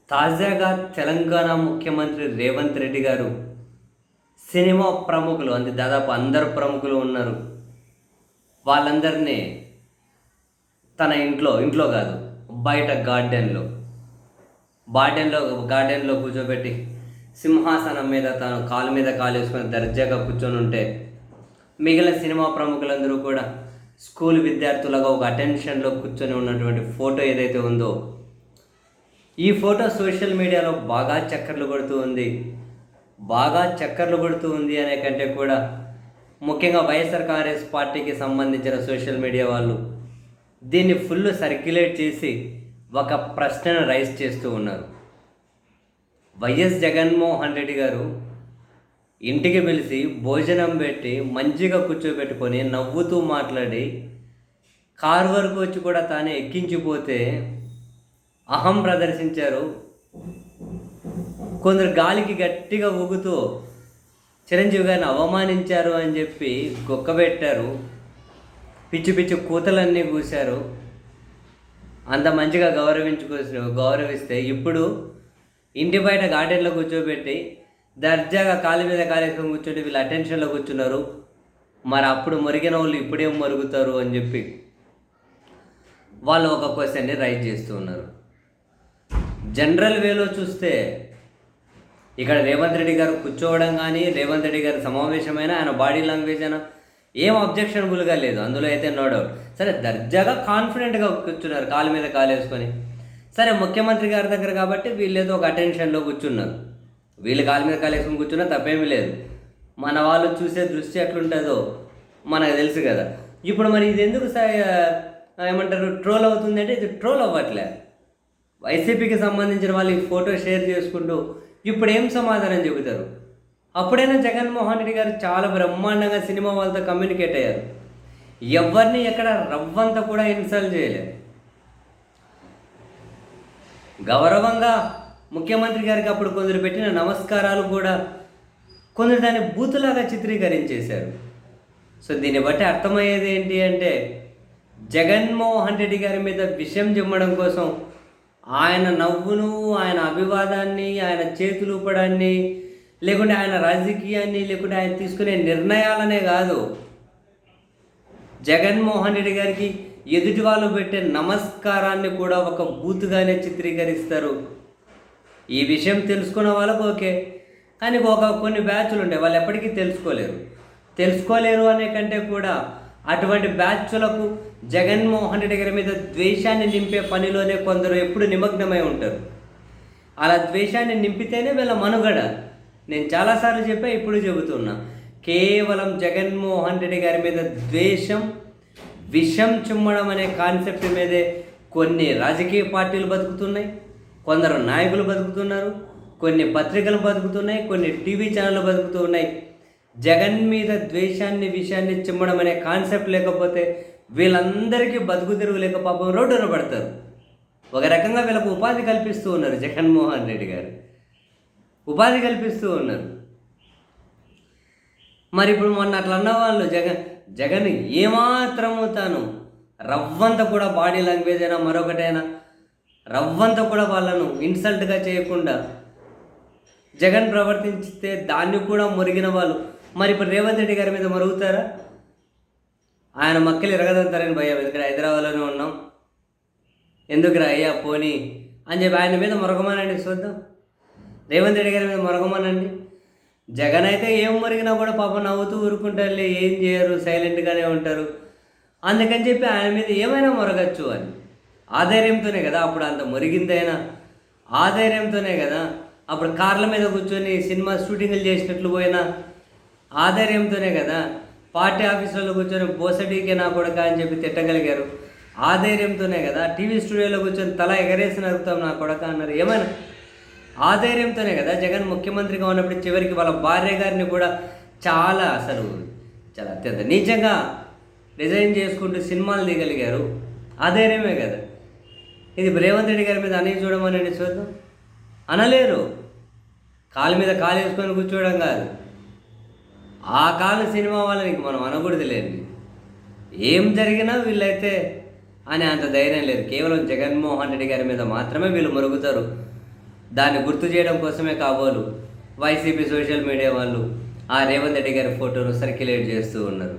తాజాగా తెలంగాణ ముఖ్యమంత్రి రేవంత్ రెడ్డి గారు సినిమా ప్రముఖులు దాదాపు అందరు ప్రముఖులు ఉన్నారు. వాళ్ళందరినీ తన ఇంట్లో కాదు, బయట గార్డెన్లో కూర్చోబెట్టి సింహాసనం మీద తను కాలు మీద కాలు వేసుకొని దర్జాగా కూర్చొని ఉంటే మిగిలిన సినిమా ప్రముఖులందరూ కూడా స్కూల్ విద్యార్థులుగా ఒక అటెన్షన్లో కూర్చొని ఉన్నటువంటి ఫోటో ఏదైతే ఉందో, ఈ ఫోటో సోషల్ మీడియాలో బాగా చక్కర్లు కొడుతూ ఉంది అనే కంటే కూడా ముఖ్యంగా వైఎస్ఆర్ కాంగ్రెస్ పార్టీకి సంబంధించిన సోషల్ మీడియా వాళ్ళు దీన్ని ఫుల్ సర్క్యులేట్ చేసి ఒక ప్రశ్నను రైజ్ చేస్తూ ఉన్నారు. వైఎస్ జగన్మోహన్ రెడ్డి గారు ఇంటికి పిలిచి భోజనం పెట్టి మంచిగా కూర్చోబెట్టుకొని నవ్వుతూ మాట్లాడి కారు వరకు వచ్చి కూడా తానే ఎక్కించిపోతే అహం ప్రదర్శించారు. కొందరు గాలికి గట్టిగా ఊగుతూ చిరంజీవి గారిని అవమానించారు అని చెప్పి గొక్కబెట్టారు. పిచ్చి పిచ్చి కూతలన్నీ కూశారు. అంత మంచిగా గౌరవిస్తే ఇప్పుడు ఇంటి బయట గార్డెన్లో కూర్చోబెట్టి దర్జాగా కాలు మీద కాలేసుకొని కూర్చొని వీళ్ళు అటెన్షన్లో కూర్చున్నారు. మరి అప్పుడు మరిగిన వాళ్ళు ఇప్పుడేం మరుగుతారు అని చెప్పి వాళ్ళు ఒక క్వశ్చన్ని రైజ్ చేస్తూ ఉన్నారు. జనరల్ వేలో చూస్తే ఇక్కడ రేవంత్ రెడ్డి గారు కూర్చోవడం కానీ, రేవంత్ రెడ్డి గారి సమావేశమైన ఆయన బాడీ లాంగ్వేజ్ అయినా ఏం అబ్జెక్షనబుల్గా లేదు, అందులో అయితే నో డౌట్. సరే, దర్జాగా కాన్ఫిడెంట్గా కూర్చున్నారు కాలు మీద కాలు వేసుకొని. సరే, ముఖ్యమంత్రి గారి దగ్గర కాబట్టి వీళ్ళేదో ఒక అటెన్షన్లో కూర్చున్నారు. వీళ్ళు కాలు మీద కాలు వేసుకొని కూర్చున్నా తప్పేమీ లేదు. మన వాళ్ళు చూసే దృష్టి ఎట్లుంటుందో మనకు తెలుసు కదా. ఇప్పుడు మరి ఇది ఎందుకు ఏమంటారు ట్రోల్ అవుతుంది అంటే, ఇది ట్రోల్ అవ్వట్లే. వైసీపీకి సంబంధించిన వాళ్ళు ఈ ఫోటో షేర్ చేసుకుంటూ ఇప్పుడు ఏం సమాధానం చెబుతారు? అప్పుడైనా జగన్మోహన్ రెడ్డి గారు చాలా బ్రహ్మాండంగా సినిమా వాళ్ళతో కమ్యూనికేట్ అయ్యారు. ఎవరిని ఎక్కడ రవ్వంతా కూడా ఇన్సల్ట్ చేయలేదు. గౌరవంగా ముఖ్యమంత్రి గారికి అప్పుడు కొందరు పెట్టిన నమస్కారాలు కూడా కొందరు దాన్ని బూతులాగా చిత్రీకరించేశారు. సో దీన్ని బట్టి అర్థమయ్యేది ఏంటి అంటే, జగన్మోహన్ రెడ్డి గారి మీద విషం చిమ్మడం కోసం ఆయన నవ్వును, ఆయన అభివాదాన్ని, ఆయన చేతులు ఊపడాన్ని, లేకుంటే ఆయన రాజకీయాన్ని, లేకుంటే ఆయన తీసుకునే నిర్ణయాలనే కాదు, జగన్మోహన్ రెడ్డి గారికి ఎదుటి వాళ్ళు పెట్టే నమస్కారాన్ని కూడా ఒక బూతుగానే చిత్రీకరిస్తారు. ఈ విషయం తెలుసుకున్న వాళ్ళకు ఓకే, కానీ కొన్ని బ్యాచ్లు ఉంటాయి, వాళ్ళు ఎప్పటికీ తెలుసుకోలేరు అనే కంటే కూడా అటువంటి బ్యాచ్లకు జగన్మోహన్ రెడ్డి గారి మీద ద్వేషాన్ని నింపే పనిలోనే కొందరు ఎప్పుడు నిమగ్నమై ఉంటారు. అలా ద్వేషాన్ని నింపితేనే వీళ్ళ మనుగడ. నేను చాలాసార్లు చెప్పా, ఇప్పుడు చెబుతున్నా, కేవలం జగన్మోహన్ రెడ్డి గారి మీద విషం చిమ్మడం అనే కాన్సెప్ట్ మీదే కొన్ని రాజకీయ పార్టీలు బతుకుతున్నాయి, కొందరు నాయకులు బతుకుతున్నారు, కొన్ని పత్రికలు బతుకుతున్నాయి, కొన్ని టీవీ ఛానళ్ళు బతుకుతూ ఉన్నాయి. జగన్ మీద విషయాన్ని చిమ్మడం అనే కాన్సెప్ట్ లేకపోతే వీళ్ళందరికీ బతుకు తెరువు లేక పాపం రోడ్డున పడతారు. ఒక రకంగా వీళ్ళకు ఉపాధి కల్పిస్తూ ఉన్నారు. జగన్మోహన్ రెడ్డి గారు ఉపాధి కల్పిస్తూ ఉన్నారు. మరి ఇప్పుడు మొన్న అట్లా అన్న వాళ్ళు జగన్ ఏమాత్రము తాను రవ్వంత కూడా బాడీ లాంగ్వేజ్ అయినా మరొకటైనా రవ్వంత కూడా వాళ్ళను ఇన్సల్ట్గా చేయకుండా జగన్ ప్రవర్తించితే దాన్ని కూడా మురిగిన వాళ్ళు మరి ఇప్పుడు రేవంత్ రెడ్డి గారి మీద మరుగుతారా? ఆయన మక్కలు ఎరగదంతారని భయం, ఎందుకంటే హైదరాబాద్లోనే ఉన్నాం, ఎందుకురా అయ్యా పోనీ అని చెప్పి ఆయన మీద మొరగమానండి. చూద్దాం, రేవంత్ రెడ్డి గారి మీద మొరగమానండి. జగన్ అయితే ఏం మురిగినా కూడా పాపం నవ్వుతూ ఊరుకుంటారు, ఏం చేయరు, సైలెంట్గానే ఉంటారు. అందుకని చెప్పి ఆయన మీద ఏమైనా మొరగచ్చు అని ఆధైర్యంతోనే కదా అప్పుడు అంత మురిగిందైనా, ఆధైర్యంతోనే కదా అప్పుడు కార్ల మీద కూర్చొని సినిమా షూటింగ్లు చేసినట్లు పోయినా, ఆధైర్యంతోనే కదా పార్టీ ఆఫీసులలో కూర్చొని బోసడీకే నా కొడుక అని చెప్పి తిట్టగలిగారు. ఆధైర్యంతోనే కదా టీవీ స్టూడియోలో కూర్చొని తల ఎగరేసి నరుకుతాం నా కొడుక అన్నారు. ఏమైనా ఆధైర్యంతోనే కదా జగన్ ముఖ్యమంత్రిగా ఉన్నప్పుడు చివరికి వాళ్ళ భార్య గారిని కూడా చాలా అత్యంత నీచంగా డిజైన్ చేసుకుంటూ సినిమాలు తీయగలిగారు. ఆధైర్యమే కదా. ఇది రేవంత్ రెడ్డి గారి మీద అనేవి చూడమనండి, చూద్దాం. అనలేరు. కాలు మీద కాలు వేసుకొని కూర్చోవడం కాదు, ఆ కాలం సినిమా వాళ్ళని మనం అనకూడదు లేండి. ఏం జరిగినా వీళ్ళైతే అని అంత ధైర్యం లేదు. కేవలం జగన్మోహన్ రెడ్డి గారి మీద మాత్రమే వీళ్ళు మరుగుతారు. దాన్ని గుర్తు చేయడం కోసమే కాబోలు వైసీపీ సోషల్ మీడియా వాళ్ళు ఆ రేవంత్ రెడ్డి గారి ఫోటోను సర్క్యులేట్ చేస్తూ ఉన్నారు.